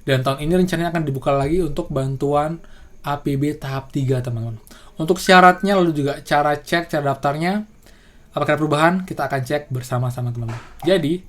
Dan tahun ini rencananya akan dibuka lagi untuk bantuan APB tahap 3, teman-teman. Untuk syaratnya lalu juga cara cek, cara daftarnya, apakah ada perubahan, kita akan cek bersama-sama, teman-teman. Jadi,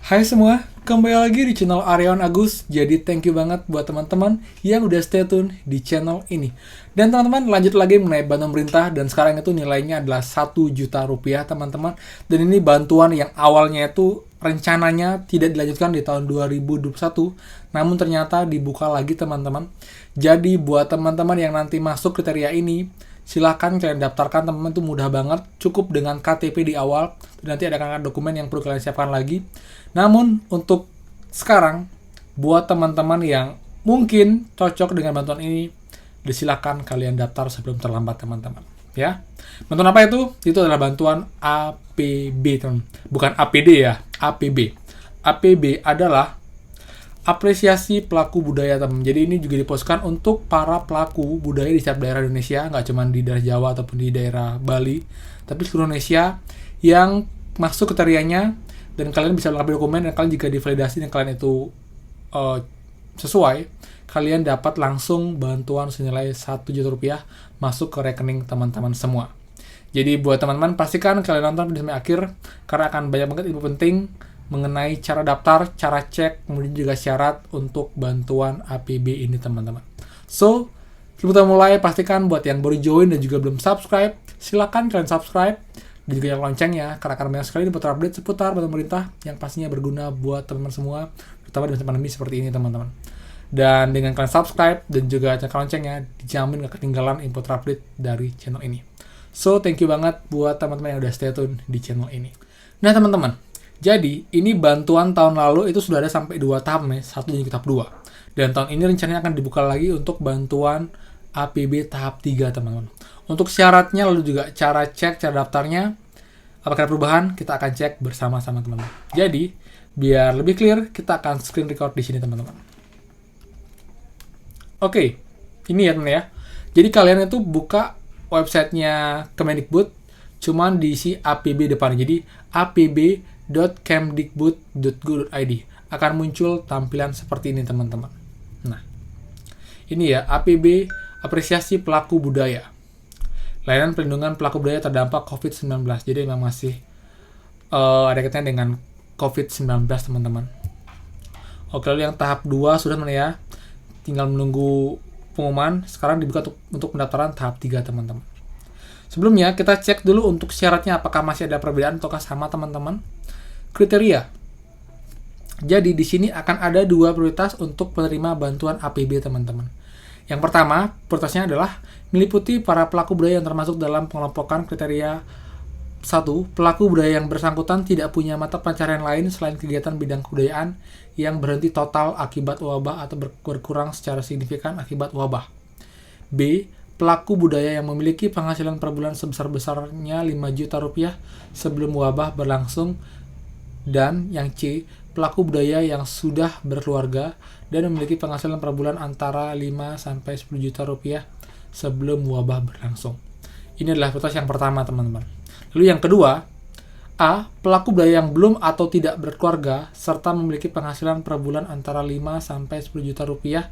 hai semua, kembali lagi di channel Aryawan Agus. Jadi thank you banget buat teman-teman yang udah stay tune di channel ini. Dan teman-teman, lanjut lagi mengenai bantuan pemerintah. Dan sekarang itu nilainya adalah 1 juta rupiah, teman-teman. Dan ini bantuan yang awalnya itu rencananya tidak dilanjutkan di tahun 2021, namun ternyata dibuka lagi, teman-teman. Jadi buat teman-teman yang nanti masuk kriteria ini, silahkan kalian daftarkan, teman-teman. Itu mudah banget, cukup dengan KTP di awal. Nanti ada dokumen yang perlu kalian siapkan lagi. Namun untuk sekarang, buat teman-teman yang mungkin cocok dengan bantuan ini, silakan kalian daftar sebelum terlambat, teman-teman. Ya, bantuan apa itu? Itu adalah bantuan APB, teman. Bukan APD ya, APB. APB adalah apresiasi pelaku budaya, teman. Jadi ini juga diposkan untuk para pelaku budaya di setiap daerah Indonesia, nggak cuma di daerah Jawa ataupun di daerah Bali, tapi seluruh Indonesia yang masuk kriterianya. Dan kalian bisa melengkapi dokumen, dan kalian jika divalidasi dan kalian itu sesuai, kalian dapat langsung bantuan senilai 1 juta rupiah masuk ke rekening teman-teman semua. Jadi buat teman-teman, pastikan kalian nonton sampai akhir, karena akan banyak banget info penting mengenai cara daftar, cara cek, kemudian juga syarat untuk bantuan APB ini, teman-teman. So, sebelum kita mulai, pastikan buat yang baru join dan juga belum subscribe, silakan kalian subscribe. Dan juga yang loncengnya, karena akan banyak sekali diputar update seputar bantuan pemerintah yang pastinya berguna buat teman-teman semua, terutama di masa pandemi seperti ini, teman-teman. Dan dengan kalian subscribe dan juga nyalakan loncengnya, dijamin gak ketinggalan info terupdate dari channel ini. So, thank you banget buat teman-teman yang udah stay tune di channel ini. Nah, teman-teman, jadi ini bantuan tahun lalu itu sudah ada sampai 2 tahap nih, 1 dan tahap 2. Dan tahun ini rencananya akan dibuka lagi untuk bantuan APB tahap 3, teman-teman. Untuk syaratnya lalu juga cara cek, cara daftarnya, apakah ada perubahan, kita akan cek bersama-sama, teman-teman. Jadi, biar lebih clear, kita akan screen record di sini, teman-teman. Oke, ini ya, teman ya. Jadi kalian itu buka websitenya Kemendikbud, cuman diisi APB depannya. Jadi apb.kemdikbud.go.id akan muncul tampilan seperti ini, teman-teman. Nah, ini ya, APB apresiasi pelaku budaya. Layanan perlindungan pelaku budaya terdampak COVID-19. Jadi memang masih ada kaitannya dengan COVID-19, teman-teman. Oke, lalu yang tahap 2 sudah, teman ya. Tinggal menunggu pengumuman. Sekarang dibuka untuk pendaftaran tahap 3, teman-teman. Sebelumnya, kita cek dulu untuk syaratnya apakah masih ada perbedaan ataukah sama, teman-teman. Kriteria. Jadi di sini akan ada 2 prioritas untuk penerima bantuan APB, teman-teman. Yang pertama, prioritasnya adalah meliputi para pelaku budaya yang termasuk dalam pengelompokan kriteria 1. Pelaku budaya yang bersangkutan tidak punya mata pencaharian lain selain kegiatan bidang kebudayaan yang berhenti total akibat wabah atau berkurang secara signifikan akibat wabah. B. Pelaku budaya yang memiliki penghasilan per bulan sebesar-besarnya 5 juta rupiah sebelum wabah berlangsung. Dan yang C. Pelaku budaya yang sudah berkeluarga dan memiliki penghasilan per bulan antara 5-10 juta rupiah sebelum wabah berlangsung. Ini adalah prioritas yang pertama, teman-teman. Lalu yang kedua, A. Pelaku budaya yang belum atau tidak berkeluarga serta memiliki penghasilan per bulan antara 5-10 juta rupiah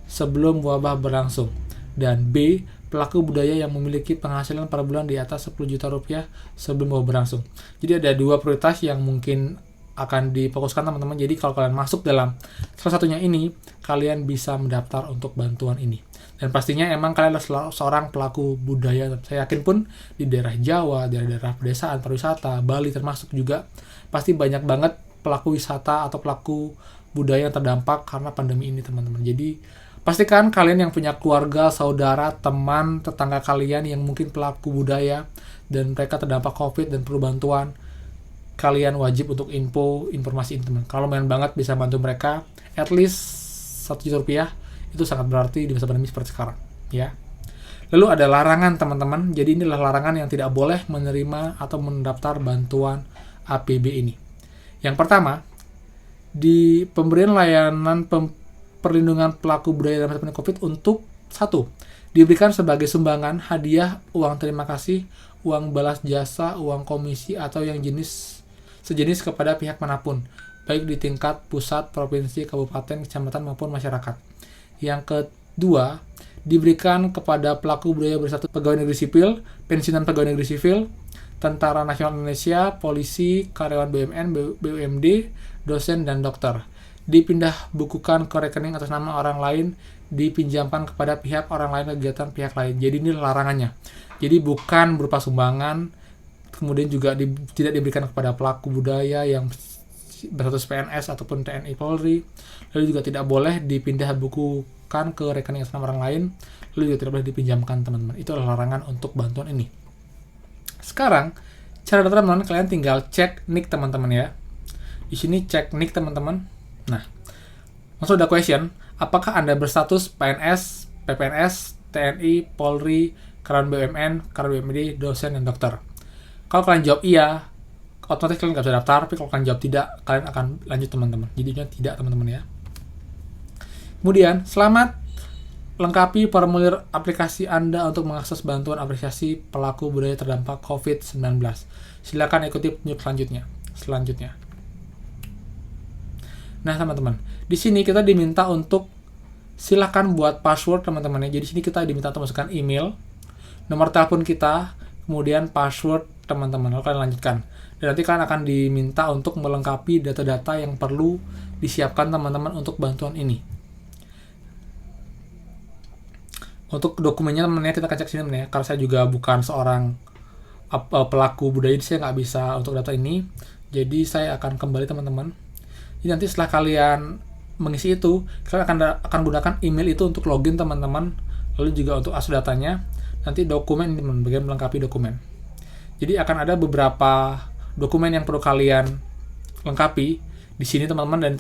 sebelum wabah berlangsung. Dan B. Pelaku budaya yang memiliki penghasilan per bulan di atas 10 juta rupiah sebelum wabah berlangsung. Jadi ada 2 prioritas yang mungkin akan difokuskan, teman-teman. Jadi kalau kalian masuk dalam salah satunya ini, kalian bisa mendaftar untuk bantuan ini. Dan pastinya emang kalian adalah seorang pelaku budaya. Saya yakin pun di daerah Jawa, daerah-daerah pedesaan, pariwisata, Bali termasuk juga, pasti banyak banget pelaku wisata atau pelaku budaya yang terdampak karena pandemi ini, teman-teman. Jadi pastikan kalian yang punya keluarga, saudara, teman, tetangga kalian yang mungkin pelaku budaya dan mereka terdampak COVID dan perlu bantuan, kalian wajib untuk informasi ini, teman. Kalau main banget bisa bantu mereka, at least 1 juta rupiah, itu sangat berarti di masa pandemi seperti sekarang, ya. Lalu ada larangan, teman-teman. Jadi inilah larangan yang tidak boleh menerima atau mendaftar bantuan APB ini. Yang pertama, di pemberian layanan perlindungan pelaku budaya dalam masa pandemi COVID untuk 1. Diberikan sebagai sumbangan, hadiah, uang terima kasih, uang balas jasa, uang komisi, atau yang sejenis kepada pihak manapun, baik di tingkat pusat, provinsi, kabupaten, kecamatan, maupun masyarakat. Yang kedua, diberikan kepada pelaku budaya bersatu pegawai negeri sipil, pensiunan pegawai negeri sipil, Tentara Nasional Indonesia, polisi, karyawan BUMN, BUMD, dosen, dan dokter. Dipindah bukukan ke rekening atas nama orang lain, dipinjamkan kepada pihak orang lain kegiatan pihak lain. Jadi ini larangannya. Jadi bukan berupa sumbangan, kemudian juga tidak diberikan kepada pelaku budaya yang berstatus PNS ataupun TNI Polri. Lalu juga tidak boleh dipindah bukukan ke rekening atas nama orang lain, lalu juga tidak boleh dipinjamkan, teman-teman. Itu adalah larangan untuk bantuan ini. Sekarang, cara daftar, teman-teman, kalian tinggal cek NIK, teman-teman ya. Di sini cek NIK, teman-teman. Nah, langsung ada question, apakah Anda berstatus PNS, PPNS, TNI, Polri, karyawan BUMN, karyawan BUMD, dosen, dan dokter? Kalau kalian jawab iya, otomatis kalian nggak bisa daftar, tapi kalau kalian jawab tidak, kalian akan lanjut, teman-teman. Jadinya tidak, teman-teman ya. Kemudian, selamat lengkapi formulir aplikasi Anda untuk mengakses bantuan apresiasi pelaku budaya terdampak COVID-19. Silakan ikuti petunjuk selanjutnya. Nah, teman-teman, di sini kita diminta untuk silakan buat password, teman-teman ya. Jadi di sini kita diminta untuk masukkan email, nomor telepon kita, kemudian password, teman-teman. Lalu kalian lanjutkan. Dan nanti kalian akan diminta untuk melengkapi data-data yang perlu disiapkan, teman-teman, untuk bantuan ini. Untuk dokumennya, teman-teman, kita akan cek sini, teman-teman ya. Karena saya juga bukan seorang pelaku budaya, jadi saya nggak bisa untuk data ini. Jadi saya akan kembali, teman-teman. Jadi nanti setelah kalian mengisi itu, kalian akan gunakan email itu untuk login, teman-teman. Lalu juga untuk akses datanya, nanti dokumen, teman-teman, bagian melengkapi dokumen. Jadi akan ada beberapa dokumen yang perlu kalian lengkapi di sini, teman-teman, dan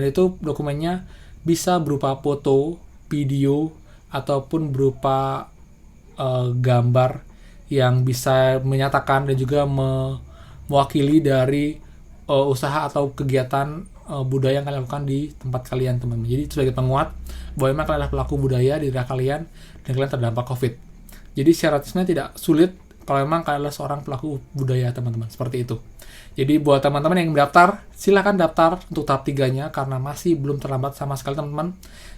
itu dokumennya bisa berupa foto, video, ataupun berupa gambar yang bisa menyatakan dan juga mewakili dari usaha atau kegiatan budaya yang kalian lakukan di tempat kalian, teman-teman. Jadi itu sebagai penguat bahwa memang kalian adalah pelaku budaya di daerah kalian dan kalian terdampak COVID. Jadi syaratnya tidak sulit kalau memang kalian adalah seorang pelaku budaya, teman-teman. Seperti itu. Jadi buat teman-teman yang mendaftar, silakan daftar untuk tahap 3-nya karena masih belum terlambat sama sekali, teman-teman.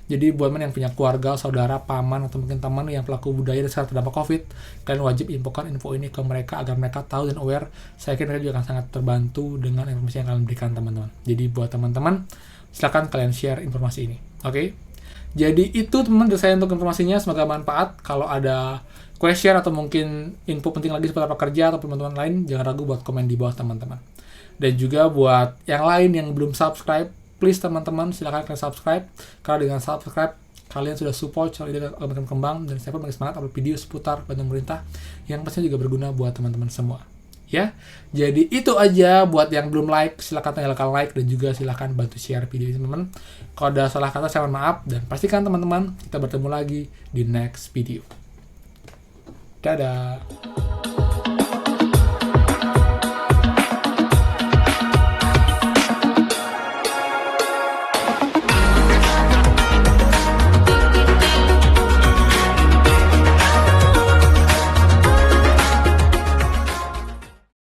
Jadi buat teman yang punya keluarga, saudara, paman, atau mungkin teman yang pelaku budaya dan sekarang terdampak COVID, kalian wajib infokan info ini ke mereka agar mereka tahu dan aware. Saya kira mereka juga akan sangat terbantu dengan informasi yang kalian berikan, teman-teman. Jadi buat teman-teman, silakan kalian share informasi ini. Oke? Jadi itu, teman-teman, dari saya untuk informasinya. Semoga bermanfaat. Kalau ada question atau mungkin info penting lagi seputar pekerja atau teman-teman lain, jangan ragu buat komen di bawah, teman-teman. Dan juga buat yang lain yang belum subscribe, please, teman-teman, silakan kalian subscribe. Karena dengan subscribe, kalian sudah support channel ini agar berkembang, dan saya pun makin semangat upload video seputar bantuan pemerintah yang pastinya juga berguna buat teman-teman semua. Ya, jadi itu aja. Buat yang belum like, silakan tinggalkan like dan juga silakan bantu share video ini, teman-teman. Kalau ada salah kata, saya mohon maaf, dan pastikan, teman-teman, kita bertemu lagi di next video. Dadah.